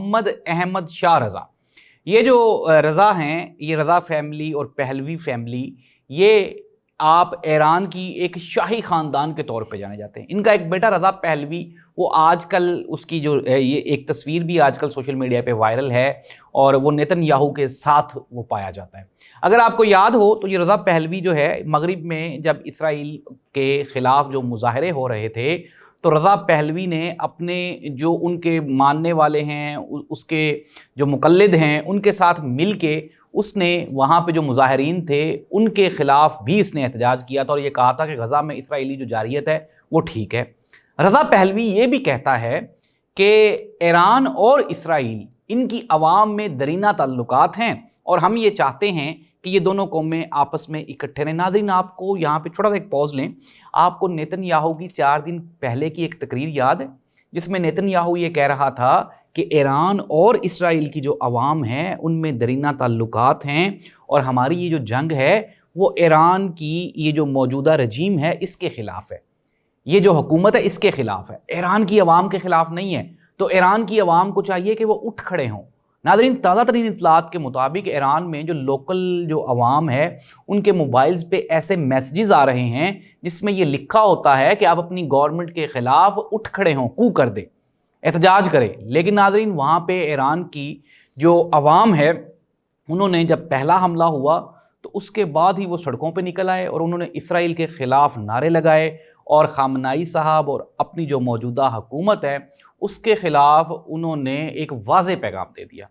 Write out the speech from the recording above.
محمد احمد شاہ رضا. یہ جو رضا ہیں، یہ رضا فیملی اور پہلوی فیملی، یہ آپ ایران کی ایک شاہی خاندان کے طور پہ جانے جاتے ہیں. ان کا ایک بیٹا رضا پہلوی، وہ آج کل اس کی جو یہ ایک تصویر بھی آج کل سوشل میڈیا پہ وائرل ہے، اور وہ نیتن یاہو کے ساتھ وہ پایا جاتا ہے. اگر آپ کو یاد ہو تو یہ رضا پہلوی جو ہے، مغرب میں جب اسرائیل کے خلاف جو مظاہرے ہو رہے تھے تو رضا پہلوی نے اپنے جو ان کے ماننے والے ہیں، اس کے جو مقلد ہیں، ان کے ساتھ مل کے اس نے وہاں پہ جو مظاہرین تھے ان کے خلاف بھی اس نے احتجاج کیا تھا، اور یہ کہا تھا کہ غزہ میں اسرائیلی جو جارحیت ہے وہ ٹھیک ہے. رضا پہلوی یہ بھی کہتا ہے کہ ایران اور اسرائیل، ان کی عوام میں درینہ تعلقات ہیں، اور ہم یہ چاہتے ہیں کہ یہ دونوں قومیں آپس میں اکٹھے رہیں. ناظرین، آپ کو یہاں پہ چھوٹا سا ایک پوز لیں. آپ کو نیتن یاہو کی 4 دن پہلے کی ایک تقریر یاد ہے جس میں نیتن یاہو یہ کہہ رہا تھا کہ ایران اور اسرائیل کی جو عوام ہیں ان میں درینہ تعلقات ہیں، اور ہماری یہ جو جنگ ہے وہ ایران کی یہ جو موجودہ رجیم ہے اس کے خلاف ہے، یہ جو حکومت ہے اس کے خلاف ہے، ایران کی عوام کے خلاف نہیں ہے. تو ایران کی عوام کو چاہیے کہ وہ اٹھ کھڑے ہوں. ناظرین، تازہ ترین اطلاعات کے مطابق ایران میں جو لوکل جو عوام ہے ان کے موبائلز پہ ایسے میسیجز آ رہے ہیں جس میں یہ لکھا ہوتا ہے کہ آپ اپنی گورنمنٹ کے خلاف اٹھ کھڑے ہوں، کو کر دیں، احتجاج کریں. لیکن ناظرین، وہاں پہ ایران کی جو عوام ہے انہوں نے جب پہلا حملہ ہوا تو اس کے بعد ہی وہ سڑکوں پہ نکل آئے اور انہوں نے اسرائیل کے خلاف نعرے لگائے، اور خامنائی صاحب اور اپنی جو موجودہ حکومت ہے اس کے خلاف انہوں نے ایک واضح پیغام دے دیا.